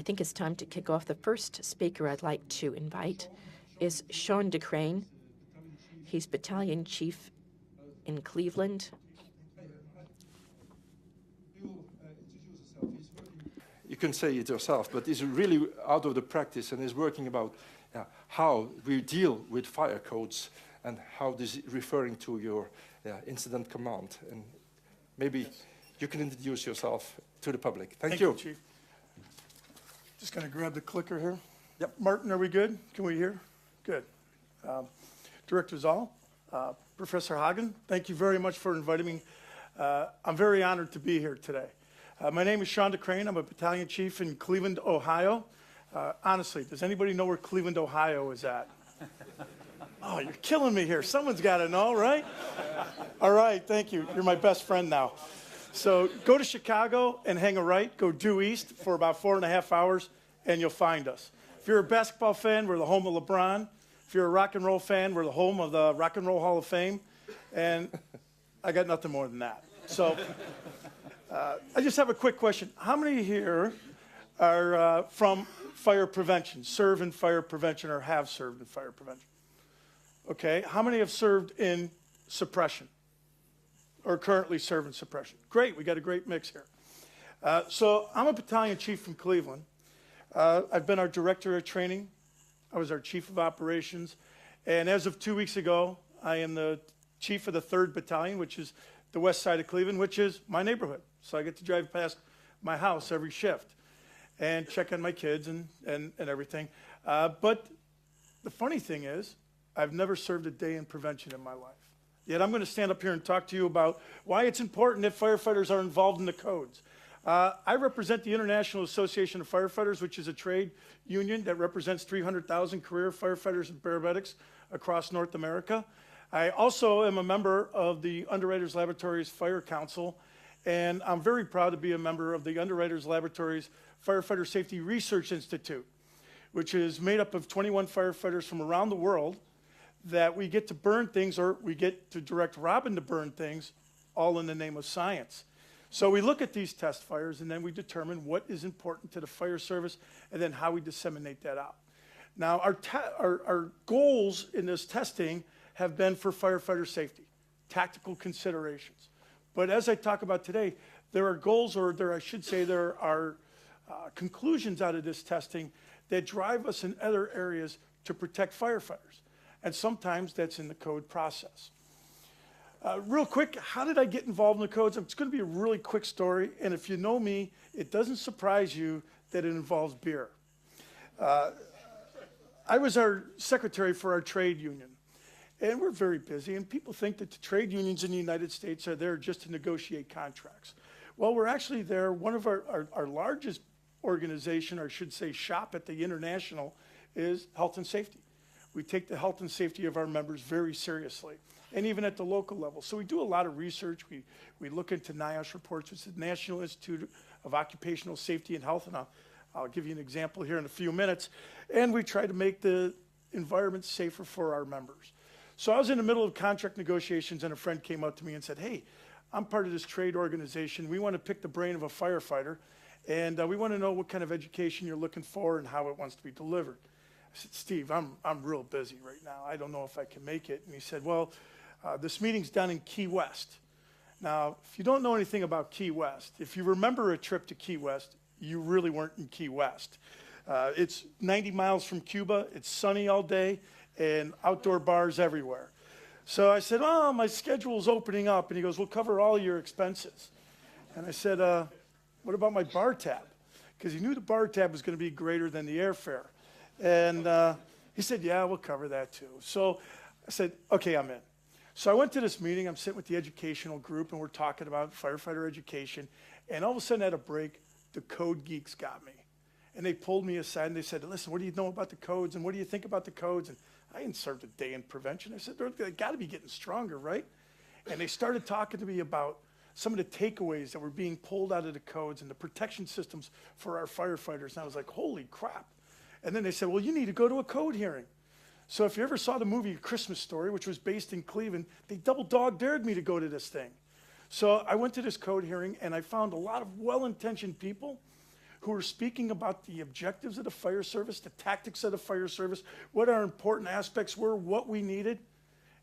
I think it's time to kick off. The first speaker I'd like to invite is Sean DeCrane. He's Battalion Chief in Cleveland. You can say it yourself, but he's really out of the practice and is working about how we deal with fire codes and how this is referring to your incident command. And maybe you can introduce yourself to the public. Thank you, Chief. Just going to grab the clicker here. Yep. Martin, are we good? Can we hear? Good. Director Zoll, Professor Hagen, thank you very much for inviting me. I'm very honored to be here today. My name is Sean DeCrane. I'm a Battalion Chief in Cleveland, Ohio. Honestly, does anybody know where Cleveland, Ohio is at? Oh, you're killing me here. Someone's got to know, right? All right, thank you. You're my best friend now. So go to Chicago and hang a right. Go due east for about 4.5 hours, and you'll find us. If you're a basketball fan, we're the home of LeBron. If you're a rock and roll fan, we're the home of the Rock and Roll Hall of Fame. And I got nothing more than that. So I just have a quick question. How many here are from fire prevention, serve in fire prevention, or have served in fire prevention? Okay. How many have served in suppression or currently serve in suppression? Great. We got a great mix here. So I'm a battalion chief from Cleveland. I've been our director of training. I was our chief of operations. And as of 2 weeks ago, I am the chief of the 3rd Battalion, which is the west side of Cleveland, which is my neighborhood. So I get to drive past my house every shift and check on my kids and everything. But the funny thing is, I've never served a day in prevention in my life. Yet I'm going to stand up here and talk to you about why it's important that firefighters are involved in the codes. I represent the International Association of Firefighters, which is a trade union that represents 300,000 career firefighters and paramedics across North America. I also am a member of the Underwriters Laboratories Fire Council, and I'm very proud to be a member of the Underwriters Laboratories Firefighter Safety Research Institute, which is made up of 21 firefighters from around the world that we get to burn things, or we get to direct Robin to burn things, all in the name of science. So we look at these test fires, and then we determine what is important to the fire service, and then how we disseminate that out. Now, our goals in this testing have been for firefighter safety, tactical considerations. But as I talk about today, there are goals, or I should say there are conclusions out of this testing that drive us in other areas to protect firefighters. And sometimes that's in the code process. Real quick, how did I get involved in the codes? It's going to be a really quick story, and if you know me, it doesn't surprise you that it involves beer. I was our secretary for our trade union, and we're very busy, and people think that the trade unions in the United States are there just to negotiate contracts. Well, we're actually there. One of our largest organization, or I should say shop at the International, is health and safety. We take the health and safety of our members very seriously, and even at the local level. So we do a lot of research. We look into NIOSH reports, which is the National Institute of Occupational Safety and Health, and I'll give you an example here in a few minutes. And we try to make the environment safer for our members. So I was in the middle of contract negotiations, and a friend came up to me and said, hey, I'm part of this trade organization. We want to pick the brain of a firefighter, and we want to know what kind of education you're looking for and how it wants to be delivered. I said, Steve, I'm real busy right now. I don't know if I can make it. And he said, well, this meeting's down in Key West. Now, if you don't know anything about Key West, if you remember a trip to Key West, you really weren't in Key West. It's 90 miles from Cuba. It's sunny all day and outdoor bars everywhere. So I said, oh, my schedule's opening up. And he goes, we'll cover all your expenses. And I said, what about my bar tab? Because he knew the bar tab was going to be greater than the airfare. And he said, yeah, we'll cover that too. So I said, okay, I'm in. So I went to this meeting. I'm sitting with the educational group, and we're talking about firefighter education. And all of a sudden at a break, the code geeks got me. And they pulled me aside, and they said, listen, what do you know about the codes, and what do you think about the codes? And I hadn't served a day in prevention. I said, they got to be getting stronger, right? And they started talking to me about some of the takeaways that were being pulled out of the codes and the protection systems for our firefighters. And I was like, holy crap. And then they said, well, you need to go to a code hearing. So if you ever saw the movie Christmas Story, which was based in Cleveland, they double dog dared me to go to this thing. So I went to this code hearing, and I found a lot of well-intentioned people who were speaking about the objectives of the fire service, the tactics of the fire service, what our important aspects were, what we needed,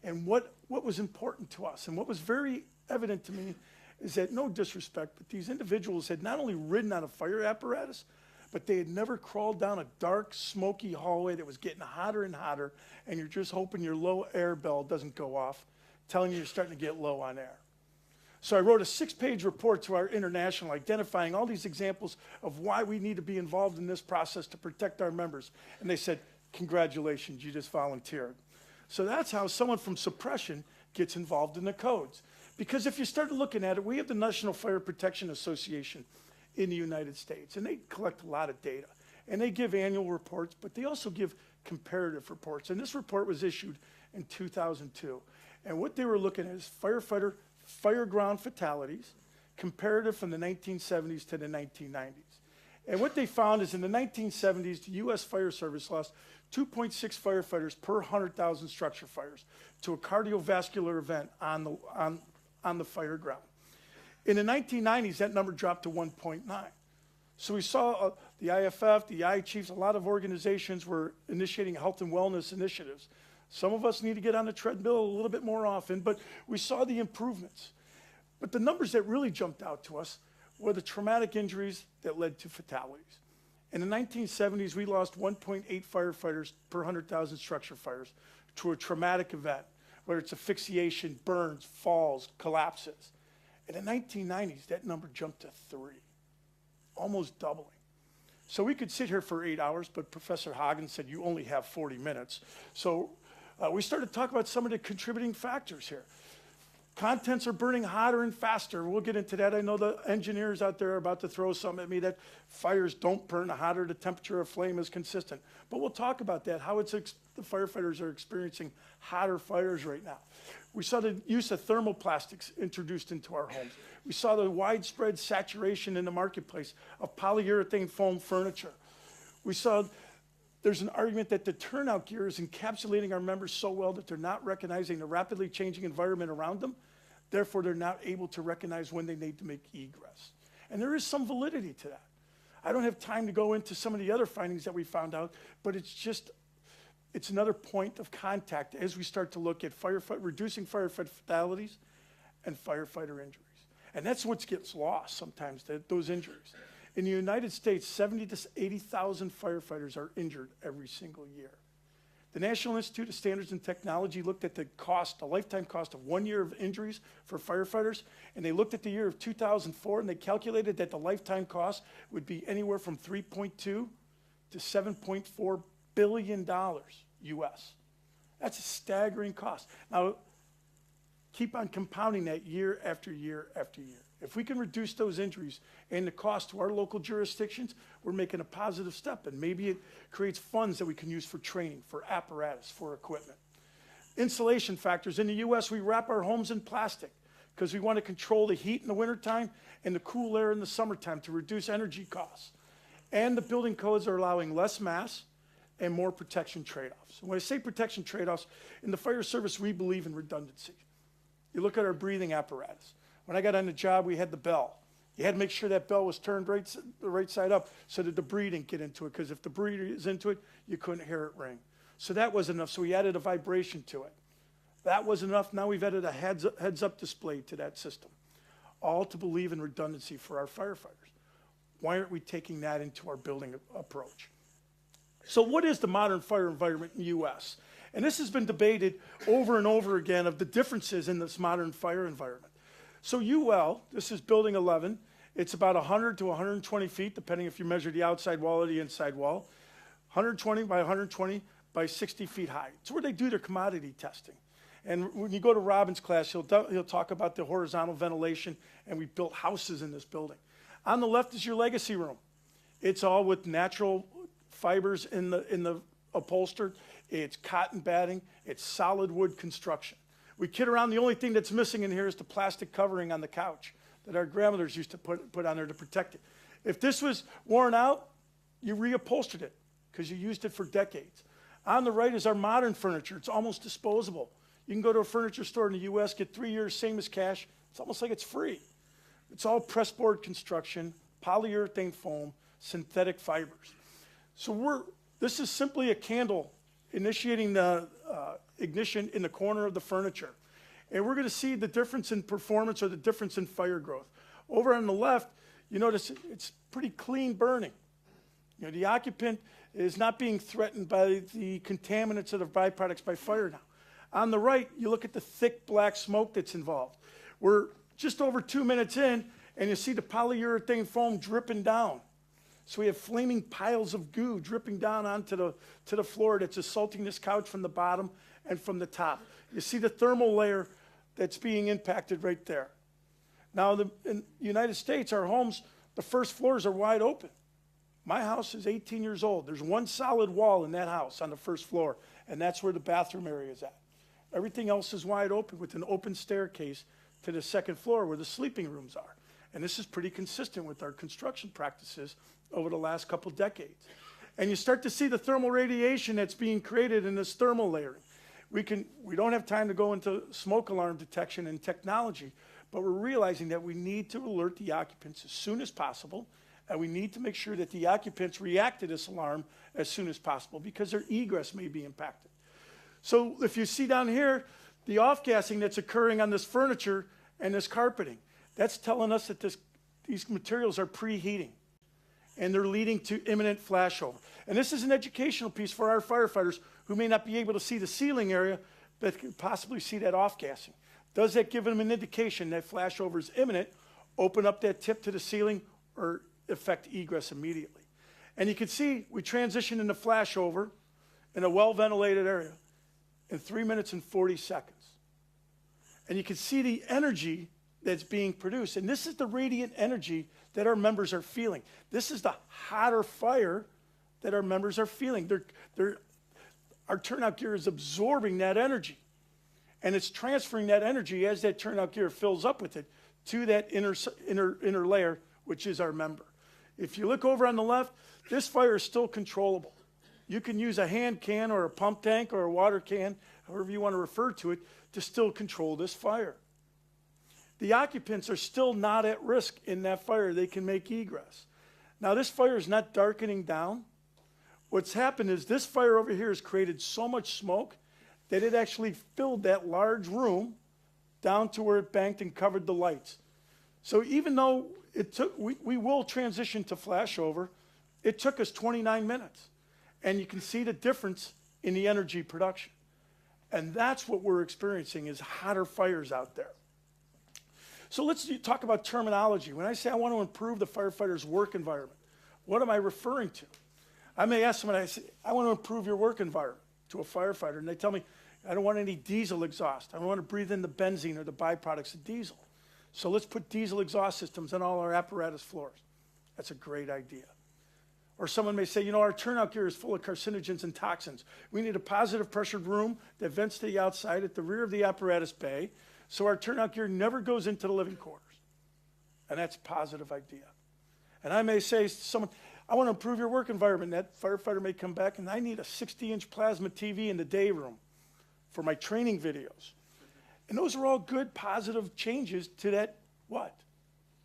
and what was important to us. And what was very evident to me is that, no disrespect, but these individuals had not only ridden on a fire apparatus, but they had never crawled down a dark, smoky hallway that was getting hotter and hotter, and you're just hoping your low air bell doesn't go off, telling you you're starting to get low on air. So I wrote a 6-page report to our international identifying all these examples of why we need to be involved in this process to protect our members. And they said, congratulations, you just volunteered. So that's how someone from suppression gets involved in the codes. Because if you start looking at it, we have the National Fire Protection Association in the United States, and they collect a lot of data. And they give annual reports, but they also give comparative reports. And this report was issued in 2002. And what they were looking at is fire ground fatalities, comparative from the 1970s to the 1990s. And what they found is in the 1970s, the U.S. Fire Service lost 2.6 firefighters per 100,000 structure fires to a cardiovascular event on the fire ground. In the 1990s, that number dropped to 1.9. So we saw the IFF, the I Chiefs, a lot of organizations were initiating health and wellness initiatives. Some of us need to get on the treadmill a little bit more often, but we saw the improvements. But the numbers that really jumped out to us were the traumatic injuries that led to fatalities. In the 1970s, we lost 1.8 firefighters per 100,000 structure fires to a traumatic event, whether it's asphyxiation, burns, falls, collapses. In the 1990s, that number jumped to 3, almost doubling. So we could sit here for 8 hours, but Professor Hagen said you only have 40 minutes. So we started to talk about some of the contributing factors here. Contents are burning hotter and faster. We'll get into that. I know the engineers out there are about to throw something at me that fires don't burn hotter, the temperature of flame is consistent. But we'll talk about that, how the firefighters are experiencing hotter fires right now. We saw the use of thermoplastics introduced into our homes. We saw the widespread saturation in the marketplace of polyurethane foam furniture. We saw there's an argument that the turnout gear is encapsulating our members so well that they're not recognizing the rapidly changing environment around them. Therefore, they're not able to recognize when they need to make egress. And there is some validity to that. I don't have time to go into some of the other findings that we found out, but it's another point of contact as we start to look at reducing firefighter fatalities and firefighter injuries. And that's what gets lost sometimes, those injuries. In the United States, 70,000 to 80,000 firefighters are injured every single year. The National Institute of Standards and Technology looked at the lifetime cost of 1 year of injuries for firefighters, and they looked at the year of 2004, and they calculated that the lifetime cost would be anywhere from $3.2 to $7.4 billion US. That's a staggering cost. Now, keep on compounding that year after year after year. If we can reduce those injuries and the cost to our local jurisdictions, we're making a positive step, and maybe it creates funds that we can use for training, for apparatus, for equipment. Insulation factors. In the U.S., we wrap our homes in plastic because we want to control the heat in the wintertime and the cool air in the summertime to reduce energy costs. And the building codes are allowing less mass and more protection trade-offs. When I say protection trade-offs, in the fire service, we believe in redundancy. You look at our breathing apparatus. When I got on the job, we had the bell. You had to make sure that bell was turned the right side up so that debris didn't get into it, because if debris is into it, you couldn't hear it ring. So that wasn't enough, so we added a vibration to it. That wasn't enough, now we've added a heads-up display to that system, all to believe in redundancy for our firefighters. Why aren't we taking that into our building approach? So what is the modern fire environment in the U.S.? And this has been debated over and over again of the differences in this modern fire environment. So UL, this is building 11. It's about 100 to 120 feet, depending if you measure the outside wall or the inside wall. 120 by 120 by 60 feet high. It's where they do their commodity testing. And when you go to Robin's class, he'll talk about the horizontal ventilation, and we built houses in this building. On the left is your legacy room. It's all with natural fibers in the upholstered. It's cotton batting. It's solid wood construction. We kid around, the only thing that's missing in here is the plastic covering on the couch that our grandmothers used to put on there to protect it. If this was worn out, you reupholstered it because you used it for decades. On the right is our modern furniture. It's almost disposable. You can go to a furniture store in the U.S., get 3 years, same as cash. It's almost like it's free. It's all pressboard construction, polyurethane foam, synthetic fibers. So this is simply a candle initiating the ignition in the corner of the furniture. And we're going to see the difference in performance or the difference in fire growth. Over on the left, you notice it's pretty clean burning. You know, the occupant is not being threatened by the contaminants of the byproducts by fire now. On the right, you look at the thick black smoke that's involved. We're just over 2 minutes in, and you see the polyurethane foam dripping down. So we have flaming piles of goo dripping down onto the floor that's assaulting this couch from the bottom and from the top. You see the thermal layer that's being impacted right there. Now, in the United States, our homes, the first floors are wide open. My house is 18 years old. There's one solid wall in that house on the first floor, and that's where the bathroom area is at. Everything else is wide open with an open staircase to the second floor where the sleeping rooms are. And this is pretty consistent with our construction practices over the last couple decades. And you start to see the thermal radiation that's being created in this thermal layering. We don't have time to go into smoke alarm detection and technology, but we're realizing that we need to alert the occupants as soon as possible, and we need to make sure that the occupants react to this alarm as soon as possible because their egress may be impacted. So if you see down here, the off-gassing that's occurring on this furniture and this carpeting, that's telling us that these materials are preheating, and they're leading to imminent flashover. And this is an educational piece for our firefighters who may not be able to see the ceiling area, but could possibly see that off-gassing. Does that give them an indication that flashover is imminent, open up that tip to the ceiling, or affect egress immediately? And you can see we transition into flashover in a well-ventilated area in 3 minutes and 40 seconds. And you can see the energy that's being produced. And this is the radiant energy that our members are feeling. This is the hotter fire that our members are feeling. Our turnout gear is absorbing that energy. And it's transferring that energy as that turnout gear fills up with it to that inner layer, which is our member. If you look over on the left, this fire is still controllable. You can use a hand can or a pump tank or a water can, however you want to refer to it, to still control this fire. The occupants are still not at risk in that fire. They can make egress. Now, this fire is not darkening down. What's happened is this fire over here has created so much smoke that it actually filled that large room down to where it banked and covered the lights. So even though we will transition to flashover, it took us 29 minutes. And you can see the difference in the energy production. And that's what we're experiencing is hotter fires out there. So let's talk about terminology. When I say I want to improve the firefighter's work environment, what am I referring to? I may ask someone, I say, I want to improve your work environment to a firefighter, and they tell me, I don't want any diesel exhaust. I don't want to breathe in the benzene or the byproducts of diesel. So let's put diesel exhaust systems on all our apparatus floors. That's a great idea. Or someone may say, you know, our turnout gear is full of carcinogens and toxins. We need a positive pressured room that vents to the outside at the rear of the apparatus bay, so our turnout gear never goes into the living quarters. And that's a positive idea. And I may say to someone, I want to improve your work environment. That firefighter may come back, and I need a 60-inch plasma TV in the day room for my training videos. And those are all good, positive changes to that, what?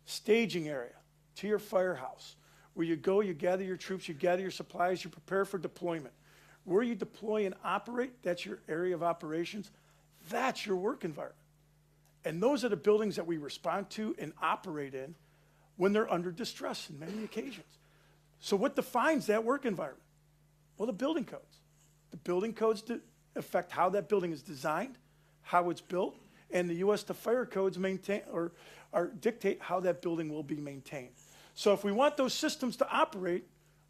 Staging area, to your firehouse, where you go, you gather your troops, you gather your supplies, you prepare for deployment. Where you deploy and operate, that's your area of operations. That's your work environment. And those are the buildings that we respond to and operate in when they're under distress in many occasions. So what defines that work environment? Well, the building codes. The building codes affect how that building is designed, how it's built, and the U.S. Fire codes maintain or dictate how that building will be maintained. So if we want those systems to operate,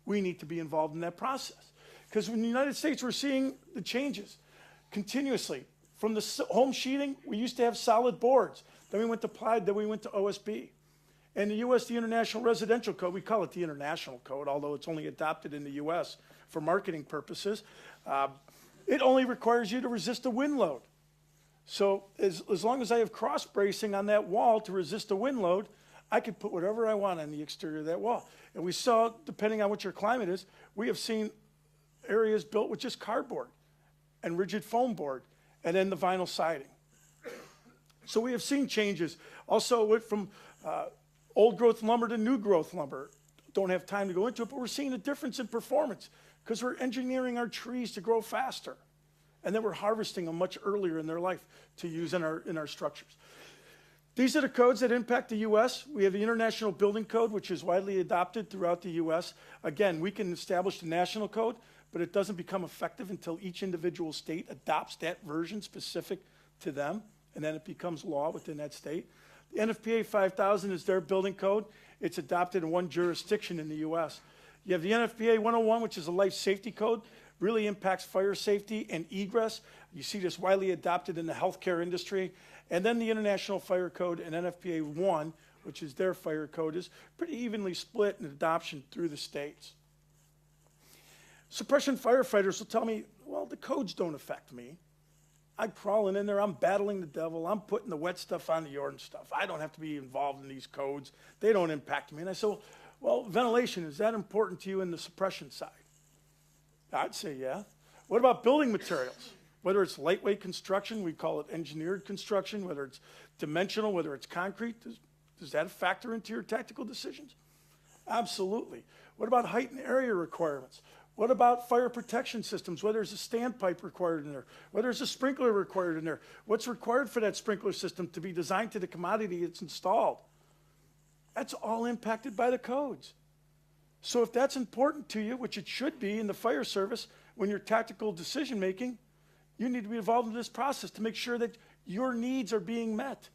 we need to be involved in that process. Because in the United States, we're seeing the changes continuously. From the home sheeting, we used to have solid boards. Then we went to plywood, then we went to OSB. And the U.S., the International Residential Code, we call it the International Code, although it's only adopted in the U.S. for marketing purposes. It only requires you to resist a wind load. So as long as I have cross bracing on that wall to resist a wind load, I could put whatever I want on the exterior of that wall. And we saw, depending on what your climate is, we have seen areas built with just cardboard and rigid foam board and then the vinyl siding. So we have seen changes. Also went from old growth lumber to new growth lumber, don't have time to go into it, but we're seeing a difference in performance because we're engineering our trees to grow faster. And then we're harvesting them much earlier in their life to use in our structures. These are the codes that impact the U.S. We have the International Building Code, which is widely adopted throughout the U.S. Again, we can establish the national code, but it doesn't become effective until each individual state adopts that version specific to them, and then it becomes law within that state. The NFPA 5000 is their building code. It's adopted in one jurisdiction in the U.S. You have the NFPA 101, which is a life safety code, really impacts fire safety and egress. You see this widely adopted in the healthcare industry. And then the International Fire Code and NFPA 1, which is their fire code, is pretty evenly split in adoption through the states. Suppression firefighters will tell me, well, the codes don't affect me. I'm crawling in there, I'm battling the devil, I'm putting the wet stuff on the orange stuff. I don't have to be involved in these codes. They don't impact me. And I said, well, ventilation, is that important to you in the suppression side? I'd say yeah. What about building materials? Whether it's lightweight construction, we call it engineered construction, whether it's dimensional, whether it's concrete, does that factor into your tactical decisions? Absolutely. What about height and area requirements? What about fire protection systems, whether there's a standpipe required in there, whether there's a sprinkler required in there? What's required for that sprinkler system to be designed to the commodity it's installed? That's all impacted by the codes. So if that's important to you, which it should be in the fire service, when you're tactical decision making, you need to be involved in this process to make sure that your needs are being met,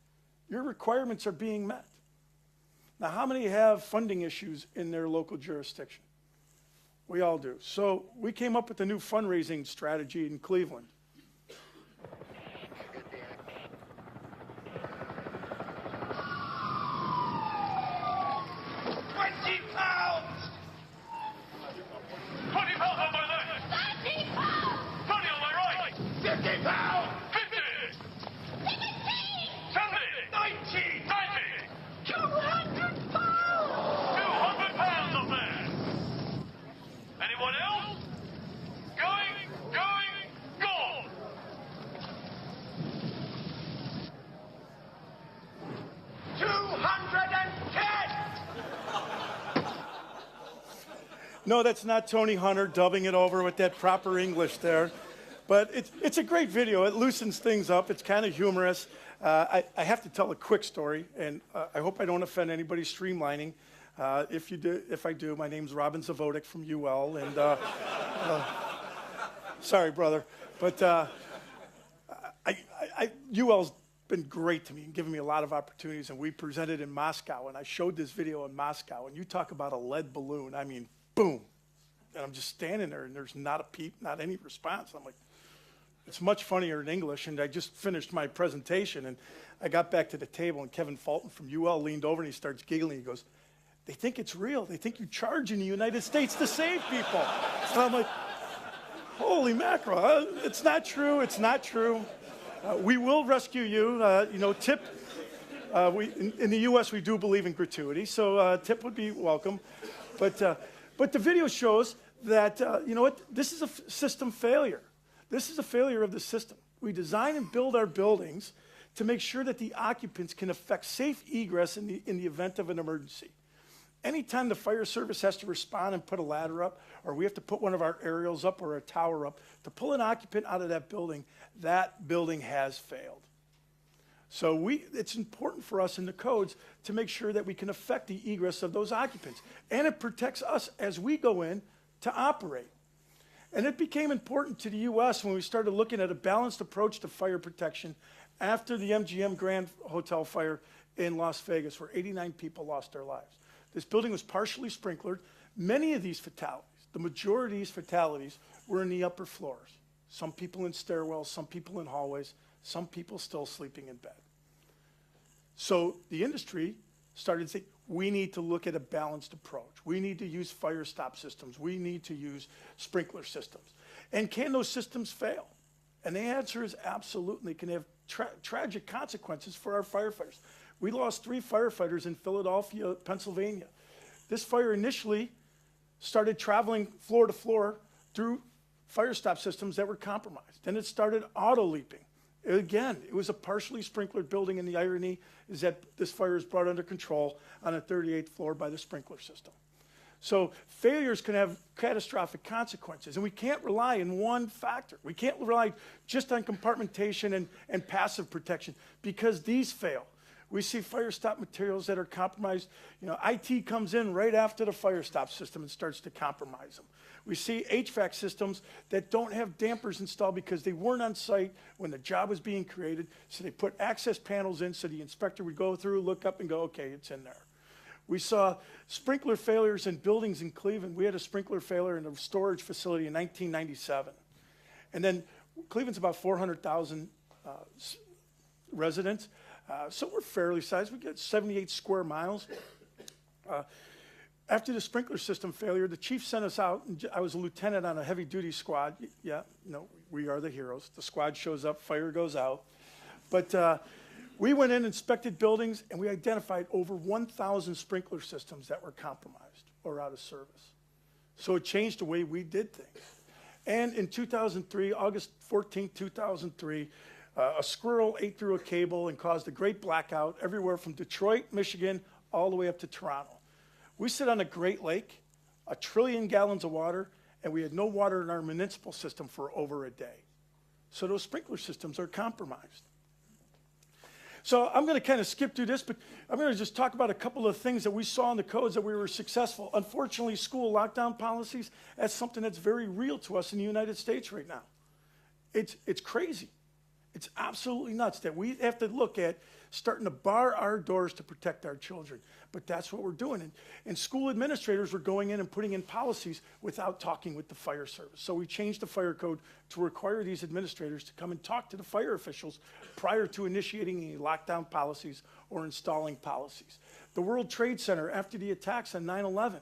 your requirements are being met. Now, how many have funding issues in their local jurisdiction? We all do. So we came up with a new fundraising strategy in Cleveland. 20 pounds! 20 pounds on my left! 30 pounds! 20 on my right! 50 pounds! 50! 70! 90! 200 pounds! 200 pounds up there! Anyone else? Going, gone! No, that's not Tony Hunter dubbing it over with that proper English there. But it's a great video. It loosens things up. It's kind of humorous. I have to tell a quick story, and I hope I don't offend anybody streamlining. If I do, my name's Robin Zavodik from UL, and sorry, brother, but UL's been great to me and given me a lot of opportunities, and we presented in Moscow, and I showed this video in Moscow, and you talk about a lead balloon, I mean, boom, and I'm just standing there, and there's not a peep, not any response. I'm like, it's much funnier in English, and I just finished my presentation, and I got back to the table, and Kevin Fulton from UL leaned over, and he starts giggling. He goes, they think it's real. They think you charge in the United States to save people. So I'm like, holy mackerel, it's not true, it's not true. We will rescue you, tip. In the U.S., we do believe in gratuity, so tip would be welcome. But the video shows that, this is a system failure. This is a failure of the system. We design and build our buildings to make sure that the occupants can effect safe egress in the event of an emergency. Anytime the fire service has to respond and put a ladder up, or we have to put one of our aerials up or a tower up to pull an occupant out of that building has failed. So it's important for us in the codes to make sure that we can effect the egress of those occupants. And it protects us as we go in to operate. And it became important to the U.S. when we started looking at a balanced approach to fire protection after the MGM Grand Hotel fire in Las Vegas, where 89 people lost their lives. This building was partially sprinklered. Many of these fatalities, the majority of these fatalities, were in the upper floors. Some people in stairwells, some people in hallways, some people still sleeping in bed. So the industry started to say, we need to look at a balanced approach. We need to use fire stop systems. We need to use sprinkler systems. And can those systems fail? And the answer is absolutely. It can have tragic consequences for our firefighters. We lost 3 firefighters in Philadelphia, Pennsylvania. This fire initially started traveling floor to floor through fire stop systems that were compromised. Then it started auto-leaping. Again, it was a partially sprinklered building, and the irony is that this fire is brought under control on the 38th floor by the sprinkler system. So failures can have catastrophic consequences, and we can't rely on one factor. We can't rely just on compartmentation and passive protection because these fail. We see fire stop materials that are compromised. You know, IT comes in right after the fire stop system and starts to compromise them. We see HVAC systems that don't have dampers installed because they weren't on site when the job was being created, so they put access panels in so the inspector would go through, look up, and go, okay, it's in there. We saw sprinkler failures in buildings in Cleveland. We had a sprinkler failure in a storage facility in 1997. And then Cleveland's about 400,000 residents. So we're fairly sized. We got 78 square miles. After the sprinkler system failure, the chief sent us out. And I was a lieutenant on a heavy-duty squad. Yeah, no, we are the heroes. The squad shows up, fire goes out. But we went in, inspected buildings, and we identified over 1,000 sprinkler systems that were compromised or out of service. So it changed the way we did things. And in 2003, August 14, 2003, a squirrel ate through a cable and caused a great blackout everywhere from Detroit, Michigan, all the way up to Toronto. We sit on a Great Lake, 1 trillion gallons of water, and we had no water in our municipal system for over a day. So those sprinkler systems are compromised. So I'm going to kind of skip through this, but I'm going to just talk about a couple of things that we saw in the codes that we were successful. Unfortunately, school lockdown policies, that's something that's very real to us in the United States right now. It's crazy. It's absolutely nuts that we have to look at starting to bar our doors to protect our children. But that's what we're doing. And school administrators were going in and putting in policies without talking with the fire service. So we changed the fire code to require these administrators to come and talk to the fire officials prior to initiating any lockdown policies or installing policies. The World Trade Center, after the attacks on 9/11,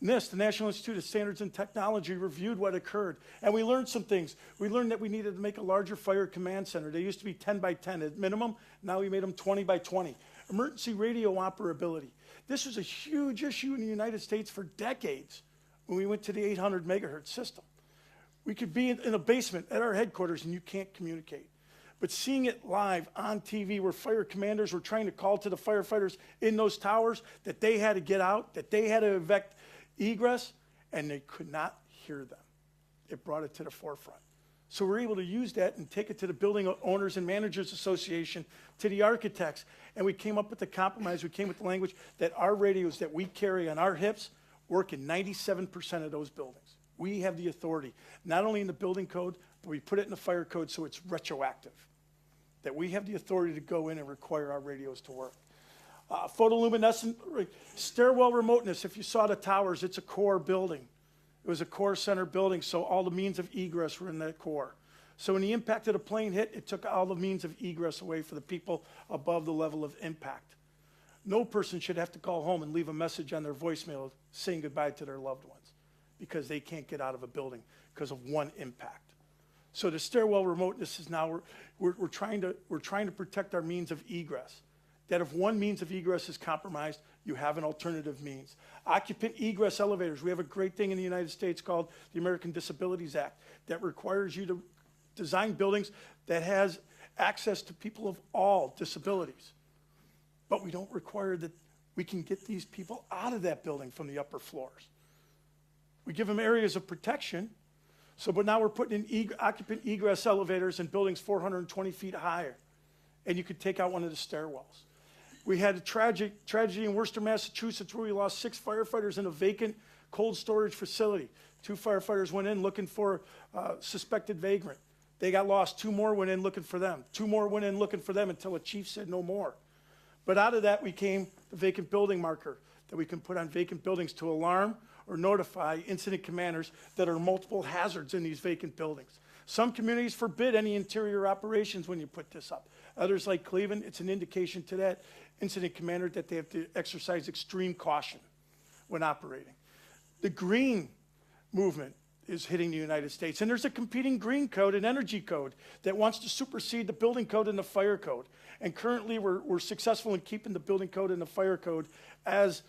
NIST, the National Institute of Standards and Technology, reviewed what occurred. And we learned some things. We learned that we needed to make a larger fire command center. They used to be 10 by 10 at minimum. Now we made them 20 by 20. Emergency radio operability. This was a huge issue in the United States for decades when we went to the 800 megahertz system. We could be in a basement at our headquarters and you can't communicate. But seeing it live on TV where fire commanders were trying to call to the firefighters in those towers that they had to get out, that they had to egress, and they could not hear them. It brought it to the forefront. So we're able to use that and take it to the Building Owners and Managers Association, to the architects, and we came up with the compromise. We came with the language that our radios that we carry on our hips work in 97% of those buildings. We have the authority, not only in the building code, but we put it in the fire code so it's retroactive, that we have the authority to go in and require our radios to work. Photoluminescent stairwell remoteness. If you saw the towers, it's a core building. It was a core center building, so all the means of egress were in that core. So when the impact of the plane hit, it took all the means of egress away for the people above the level of impact. No person should have to call home and leave a message on their voicemail saying goodbye to their loved ones because they can't get out of a building because of one impact. So the stairwell remoteness is now, we're trying to protect our means of egress. That if one means of egress is compromised, you have an alternative means. Occupant egress elevators. We have a great thing in the United States called the American Disabilities Act that requires you to design buildings that has access to people of all disabilities. But we don't require that we can get these people out of that building from the upper floors. We give them areas of protection. But now we're putting in occupant egress elevators in buildings 420 feet higher. And you could take out one of the stairwells. We had a tragedy in Worcester, Massachusetts, where we lost 6 firefighters in a vacant cold storage facility. 2 firefighters went in looking for suspected vagrant. They got lost. 2 more went in looking for them. 2 more went in looking for them until a chief said no more. But out of that, we came the vacant building marker that we can put on vacant buildings to alarm or notify incident commanders that there are multiple hazards in these vacant buildings. Some communities forbid any interior operations when you put this up. Others, like Cleveland, it's an indication to that incident commander that they have to exercise extreme caution when operating. The green movement is hitting the United States, and there's a competing green code and energy code that wants to supersede the building code and the fire code. And currently, we're successful in keeping the building code and the fire code as,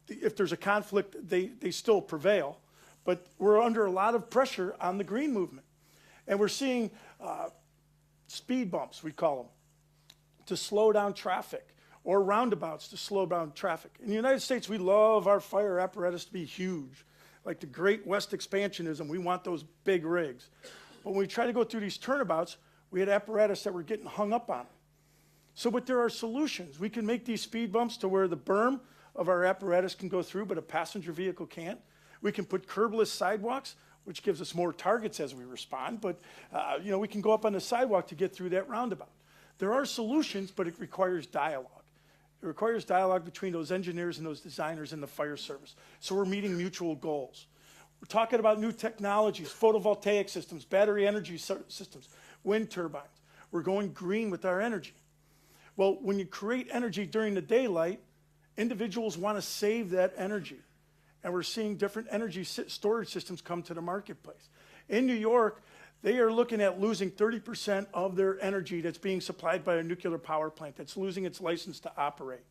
if there's a conflict, they still prevail. But we're under a lot of pressure on the green movement. And we're seeing speed bumps, we call them, to slow down traffic, or roundabouts to slow down traffic. In the United States, we love our fire apparatus to be huge. Like the Great West expansionism, we want those big rigs. But when we try to go through these turnabouts, we had apparatus that were getting hung up on. But there are solutions. We can make these speed bumps to where the berm of our apparatus can go through, but a passenger vehicle can't. We can put curbless sidewalks, which gives us more targets as we respond, but we can go up on the sidewalk to get through that roundabout. There are solutions, but it requires dialogue. It requires dialogue between those engineers and those designers in the fire service. So we're meeting mutual goals. We're talking about new technologies, photovoltaic systems, battery energy systems, wind turbines. We're going green with our energy. Well, when you create energy during the daylight, individuals want to save that energy. And we're seeing different energy storage systems come to the marketplace. In New York, they are looking at losing 30% of their energy that's being supplied by a nuclear power plant that's losing its license to operate.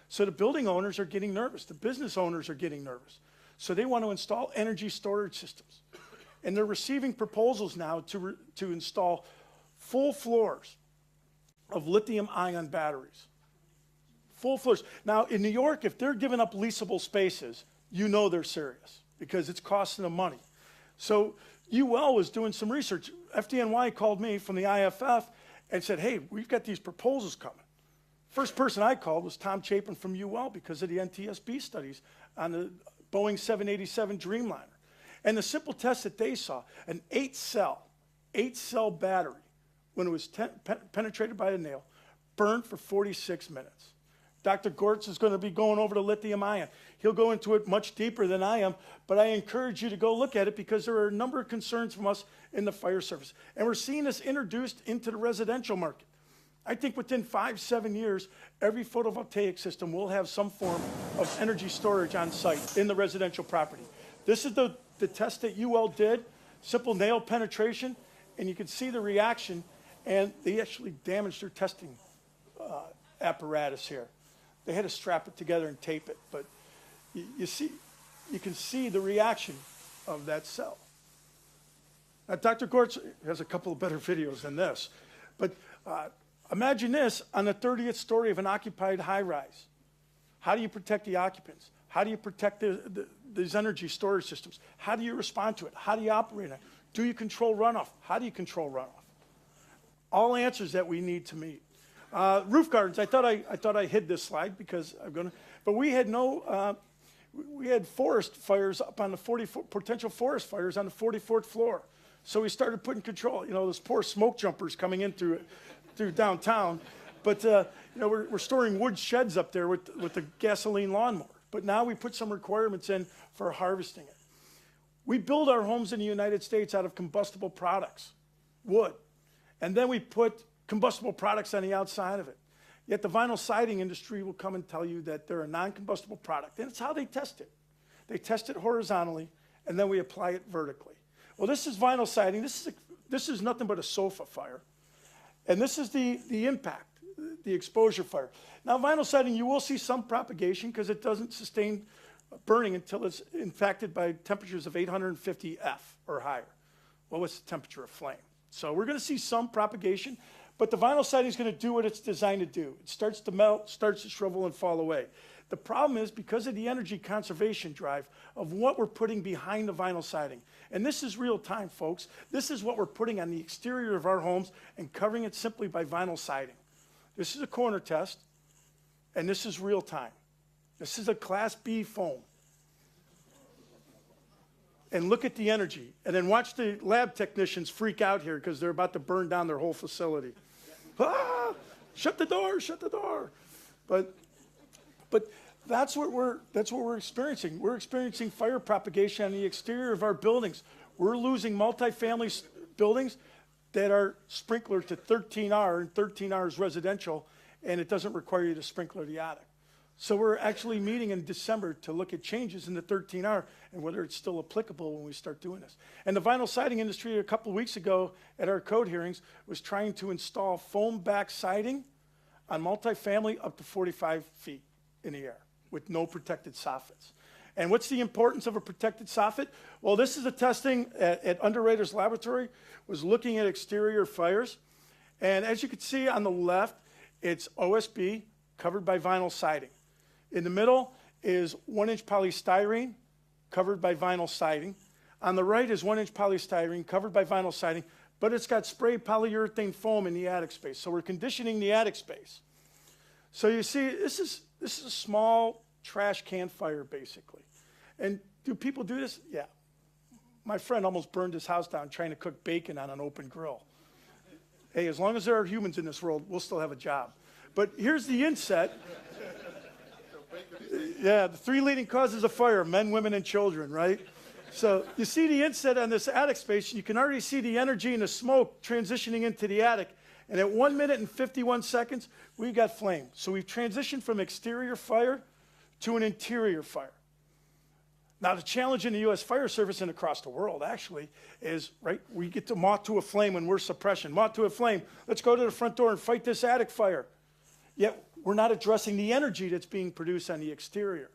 So the building owners are getting nervous. The business owners are getting nervous. So they want to install energy storage systems. And they're receiving proposals now to install full floors of lithium-ion batteries. Full floors. Now, in New York, if they're giving up leasable spaces, you know they're serious because it's costing them money. So UL was doing some research. FDNY called me from the IFF and said, hey, we've got these proposals coming. First person I called was Tom Chapin from UL because of the NTSB studies on the Boeing 787 Dreamliner. And the simple test that they saw, an 8-cell battery, when it was penetrated by a nail, burned for 46 minutes. Dr. Gortz is going to be going over to lithium ion. He'll go into it much deeper than I am, but I encourage you to go look at it because there are a number of concerns from us in the fire service. And we're seeing this introduced into the residential market. I think within 5-7 years, every photovoltaic system will have some form of energy storage on site in the residential property. This is the test that UL did, simple nail penetration, and you can see the reaction, and they actually damaged their testing apparatus here. They had to strap it together and tape it, but you can see the reaction of that cell. Now, Dr. Gortz has a couple of better videos than this, but imagine this on the 30th story of an occupied high-rise. How do you protect the occupants? How do you protect these energy storage systems? How do you respond to it? How do you operate it? Do you control runoff? How do you control runoff? All answers that we need to meet. Roof gardens. I thought I hid this slide because but we had we had forest fires up on the potential forest fires on the 44th floor. So we started putting control. Those poor smoke jumpers coming in through downtown. But we're storing wood sheds up there with the gasoline lawnmower. But now we put some requirements in for harvesting it. We build our homes in the United States out of combustible products, wood, and then we put combustible products on the outside of it. Yet the vinyl siding industry will come and tell you that they're a non-combustible product, and it's how they test it. They test it horizontally, and then we apply it vertically. Well, this is vinyl siding. This is nothing but a sofa fire, and this is the impact, the exposure fire. Now, vinyl siding, you will see some propagation because it doesn't sustain burning until it's impacted by temperatures of 850 F or higher. Well, what's the temperature of flame? So we're going to see some propagation, but the vinyl siding is going to do what it's designed to do. It starts to melt, starts to shrivel and fall away. The problem is because of the energy conservation drive of what we're putting behind the vinyl siding. And this is real time, folks. This is what we're putting on the exterior of our homes and covering it simply by vinyl siding. This is a corner test, and this is real time. This is a Class B foam. And look at the energy. And then watch the lab technicians freak out here because they're about to burn down their whole facility. Ah, shut the door, shut the door. But that's what we're experiencing. We're experiencing fire propagation on the exterior of our buildings. We're losing multifamily buildings that are sprinkler to 13R, and 13R is residential, and it doesn't require you to sprinkler the attic. So we're actually meeting in December to look at changes in the 13R and whether it's still applicable when we start doing this. And the vinyl siding industry a couple of weeks ago at our code hearings was trying to install foam back siding on multifamily up to 45 feet in the air with no protected soffits. And what's the importance of a protected soffit? Well, this is a testing at Underwriters Laboratory, was looking at exterior fires. And as you can see on the left, it's OSB, covered by vinyl siding. In the middle is 1-inch polystyrene, covered by vinyl siding. On the right is 1-inch polystyrene, covered by vinyl siding, but it's got sprayed polyurethane foam in the attic space. So we're conditioning the attic space. So you see, this is a small trash can fire, basically. And do people do this? Yeah. My friend almost burned his house down trying to cook bacon on an open grill. Hey, as long as there are humans in this world, we'll still have a job. But here's the inset. Yeah, the 3 leading causes of fire, men, women, and children, right? So you see the inset on this attic space. You can already see the energy and the smoke transitioning into the attic. And at 1 minute and 51 seconds, we've got flame. So we've transitioned from exterior fire to an interior fire. Now, the challenge in the U.S. Fire Service and across the world, actually, is, right, we get to moth to a flame when we're suppression. Moth to a flame. Let's go to the front door and fight this attic fire. Yet, we're not addressing the energy that's being produced on the exterior.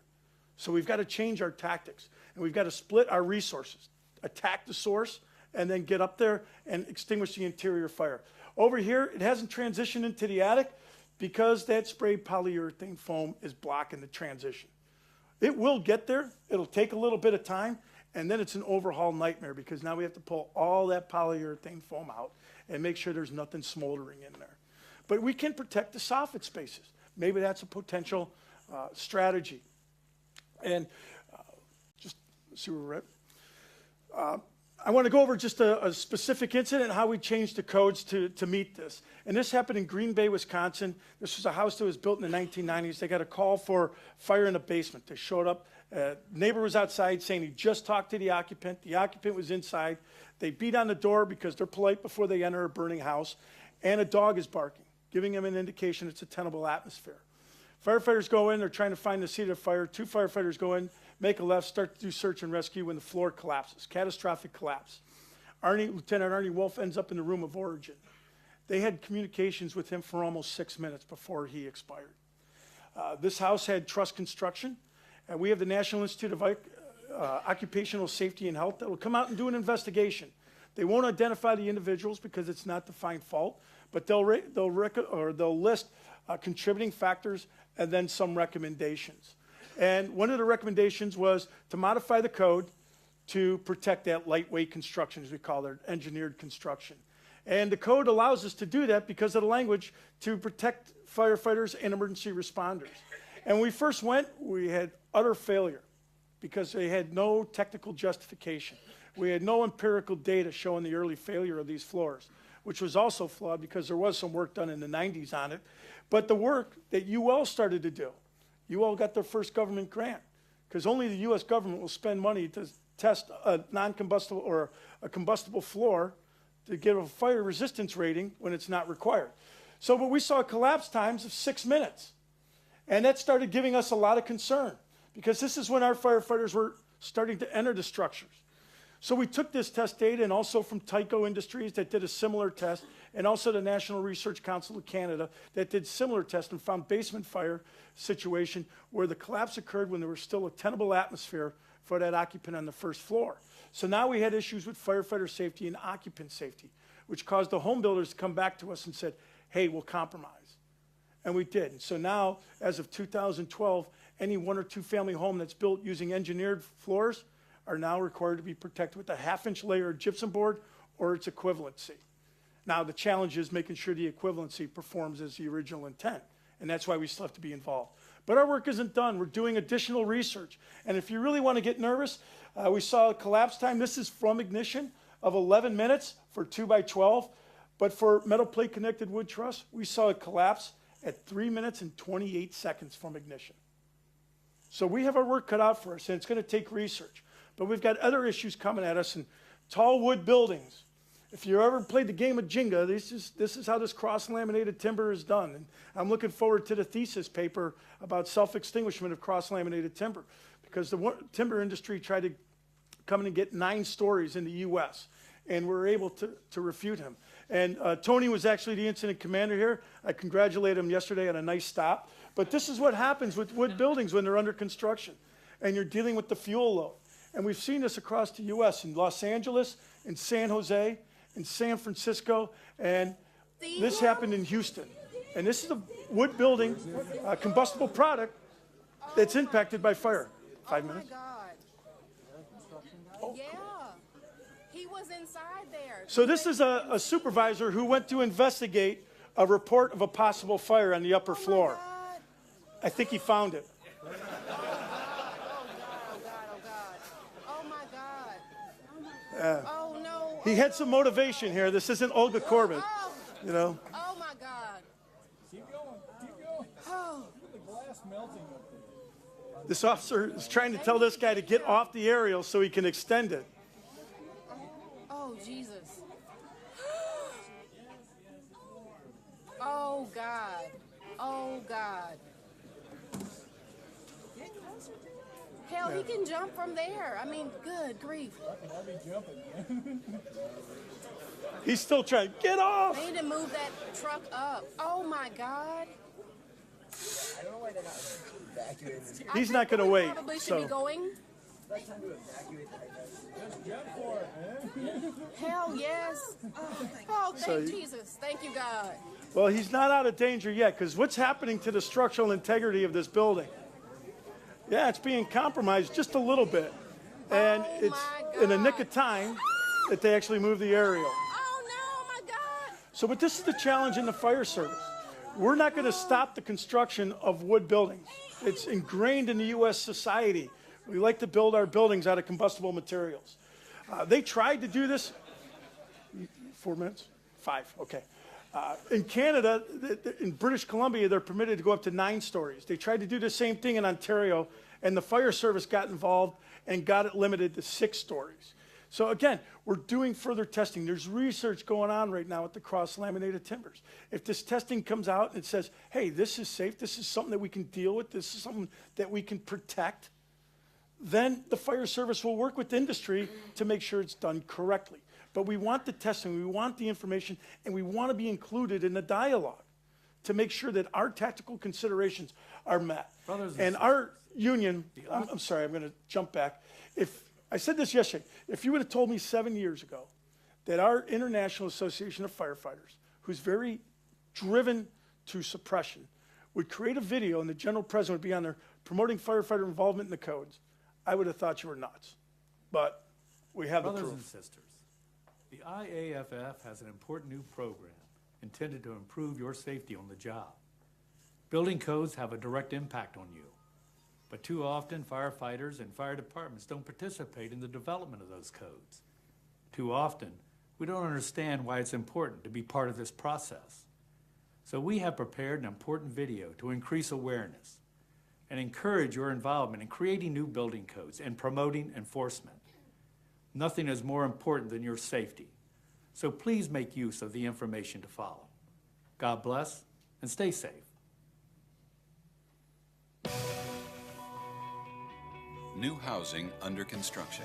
So we've got to change our tactics. And we've got to split our resources. Attack the source, and then get up there and extinguish the interior fire. Over here, it hasn't transitioned into the attic because that sprayed polyurethane foam is blocking the transition. It will get there. It'll take a little bit of time, and then it's an overhaul nightmare because now we have to pull all that polyurethane foam out and make sure there's nothing smoldering in there. But we can protect the soffit spaces. Maybe that's a potential strategy. And just see where we're at. I want to go over just a specific incident and how we changed the codes to meet this. And this happened in Green Bay, Wisconsin. This was a house that was built in the 1990s. They got a call for fire in the basement. They showed up. Neighbor was outside saying he just talked to the occupant. The occupant was inside. They beat on the door because they're polite before they enter a burning house. And a dog is barking, giving them an indication it's a tenable atmosphere. Firefighters go in. They're trying to find the seat of the fire. 2 firefighters go in, make a left, start to do search and rescue when the floor collapses. Catastrophic collapse. Lieutenant Arnie Wolf ends up in the room of origin. They had communications with him for almost 6 minutes before he expired. This house had truss construction, and we have the National Institute of Occupational Safety and Health that will come out and do an investigation. They won't identify the individuals because it's not to find fault, but they'll list contributing factors and then some recommendations. And one of the recommendations was to modify the code to protect that lightweight construction, as we call it, engineered construction. And the code allows us to do that because of the language to protect firefighters and emergency responders. And when we first went, we had utter failure because they had no technical justification. We had no empirical data showing the early failure of these floors, which was also flawed because there was some work done in the 90s on it. But the work that UL started to do, UL got their first government grant because only the U.S. government will spend money to test a non-combustible or a combustible floor to give a fire resistance rating when it's not required. So, but we saw collapse times of 6 minutes. And that started giving us a lot of concern because this is when our firefighters were starting to enter the structures. So we took this test data and also from Tyco Industries that did a similar test and also the National Research Council of Canada that did similar tests and found basement fire situation where the collapse occurred when there was still a tenable atmosphere for that occupant on the first floor. So now we had issues with firefighter safety and occupant safety, which caused the home builders to come back to us and said, hey, we'll compromise. And we did. So now, as of 2012, any 1 or 2 family home that's built using engineered floors are now required to be protected with a 1/2-inch layer of gypsum board or its equivalency. Now, the challenge is making sure the equivalency performs as the original intent, and that's why we still have to be involved. But our work isn't done. We're doing additional research. And if you really want to get nervous, we saw a collapse time. This is from ignition of 11 minutes for 2x12. But for metal plate connected wood truss, we saw a collapse at 3 minutes and 28 seconds from ignition. So we have our work cut out for us, and it's going to take research. But we've got other issues coming at us in tall wood buildings. If you ever played the game of Jenga, this is how this cross-laminated timber is done. And I'm looking forward to the thesis paper about self-extinguishment of cross-laminated timber because the timber industry tried to come in and get 9 stories in the U.S., and we're able to refute him. And Tony was actually the incident commander here. I congratulated him yesterday on a nice stop. But this is what happens with wood buildings when they're under construction, and you're dealing with the fuel load. And we've seen this across the U.S. in Los Angeles, in San Jose, in San Francisco, and this happened in Houston. And this is a wood building, combustible product that's impacted by fire. 5 minutes? Oh, my God. Yeah. He was inside there. So this is a supervisor who went to investigate a report of a possible fire on the upper floor. God. I think he found it. Oh, God. Oh, God. Oh, God. Oh, my God. Oh, no. He had some motivation here. This isn't Olga Corbett, Oh, you know. oh, my God. Keep going. Keep going. Oh. The glass melting up there. This officer is trying to tell this guy to get off the aerial so he can extend it. Oh, Jesus. Oh, God. Oh, God. Hell, he can jump from there. I mean, good grief. I'll be jumping. He's still trying. Get off! They need to move that truck up. Oh, my God. I don't know why they're not evacuating this. He's I not think going to we wait. Probably should So be going. It's time to evacuate the Just jump for it, man. Hell yes. Oh, So thank you- Jesus. Thank you, God. well, he's not out of danger yet, because what's happening to the structural integrity of this building? Yeah, it's being compromised just a little bit. And Oh, it's my in the nick God. of time that they actually move the aerial. Oh, no, my God. So, but this is the challenge in the fire service. We're not going to stop the construction of wood buildings. It's ingrained in the U.S. society. We like to build our buildings out of combustible materials. They tried to do this. 4 minutes? 5, okay. In Canada, in British Columbia, they're permitted to go up to 9 stories. They tried to do the same thing in Ontario, and the fire service got involved and got it limited to 6 stories. So again, we're doing further testing. There's research going on right now with the cross-laminated timbers. If this testing comes out and it says, hey, this is safe, this is something that we can deal with, this is something that we can protect, then the fire service will work with industry to make sure it's done correctly. But we want the testing, we want the information, and we want to be included in the dialogue to make sure that our tactical considerations are met. And our union, I'm sorry, I'm going to jump back. If I said this yesterday, if you would have told me 7 years ago that our International Association of Firefighters, who's very driven to suppression, would create a video and the general president would be on there promoting firefighter involvement in the codes, I would have thought you were nuts. But we have the Brothers proof. and sisters, the IAFF has an important new program intended to improve your safety on the job. Building codes have a direct impact on you, but too often firefighters and fire departments don't participate in the development of those codes. Too often, we don't understand why it's important to be part of this process. So we have prepared an important video to increase awareness and encourage your involvement in creating new building codes and promoting enforcement. Nothing is more important than your safety. So please make use of the information to follow. God bless and stay safe. New housing under construction.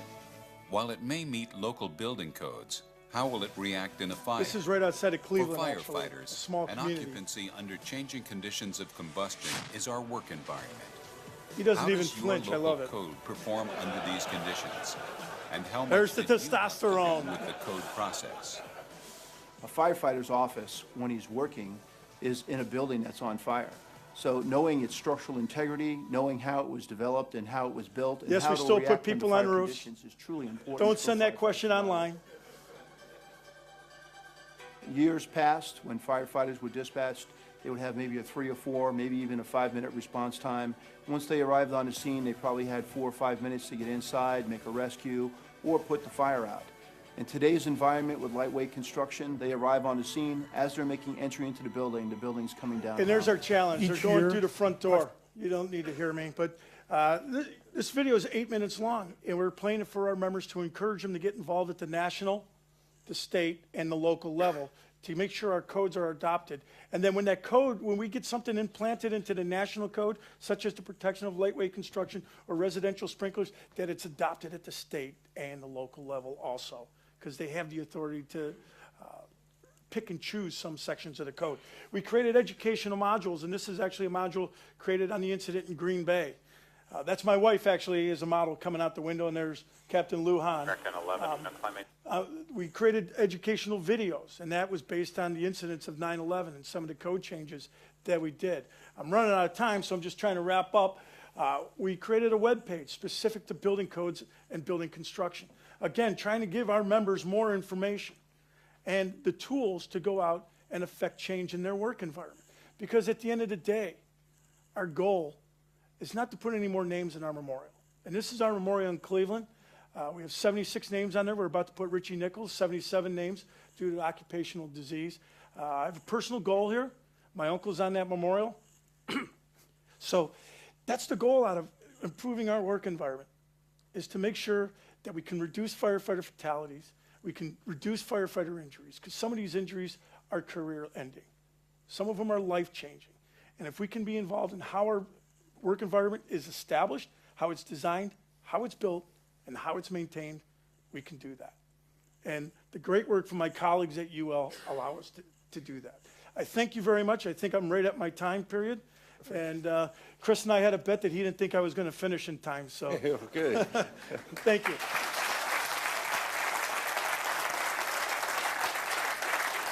While it may meet local building codes, how will it react in a fire? This is right outside of For Cleveland, actually, a firefighters, small an community. occupancy under changing conditions of combustion is our work environment. He doesn't How even does your flinch. I local love it. code perform under these conditions? And how much There's the did you have to testosterone. do with the code process? A firefighter's office, when he's working, is in a building that's on fire. So knowing its structural integrity, knowing how it was developed and how it was built, and Yes, how we it'll still put react under people on fire roofs. conditions is truly important. Don't for send that firefighters. question online. Years past, when firefighters were dispatched, they would have maybe a 3 or 4, maybe even a 5-minute response time. Once they arrived on the scene, they probably had 4 or 5 minutes to get inside, make a rescue, or put the fire out. In today's environment with lightweight construction, they arrive on the scene. As they're making entry into the building's coming down. And there's now. our challenge. They're Each going year- through the front door. You don't need to hear me, but this video is 8 minutes long, and we're playing it for our members to encourage them to get involved at the national, the state, and the local level to make sure our codes are adopted. And then when we get something implanted into the national code, such as the protection of lightweight construction or residential sprinklers, that it's adopted at the state and the local level also, because they have the authority to pick and choose some sections of the code. We created educational modules, and this is actually a module created on the incident in Green Bay. That's my wife, actually, is a model coming out the window, and there's Captain Luhan. American 11, climate. We created educational videos, and that was based on the incidents of 9/11 and some of the code changes that we did. I'm running out of time, so I'm just trying to wrap up. We created a web page specific to building codes and building construction. Again, trying to give our members more information and the tools to go out and affect change in their work environment. Because at the end of the day, our goal is not to put any more names in our memorial. And this is our memorial in Cleveland. We have 76 names on there. We're about to put Richie Nichols, 77 names due to occupational disease. I have a personal goal here. My uncle's on that memorial. So that's the goal out of improving our work environment, is to make sure that we can reduce firefighter fatalities, we can reduce firefighter injuries, because some of these injuries are career-ending. Some of them are life-changing. And if we can be involved in how our work environment is established, how it's designed, how it's built, and how it's maintained, we can do that. And the great work from my colleagues at UL allow us to do that. I thank you very much. I think I'm right at my time period. And Chris and I had a bet that he didn't think I was going to finish in time. So Okay. thank you.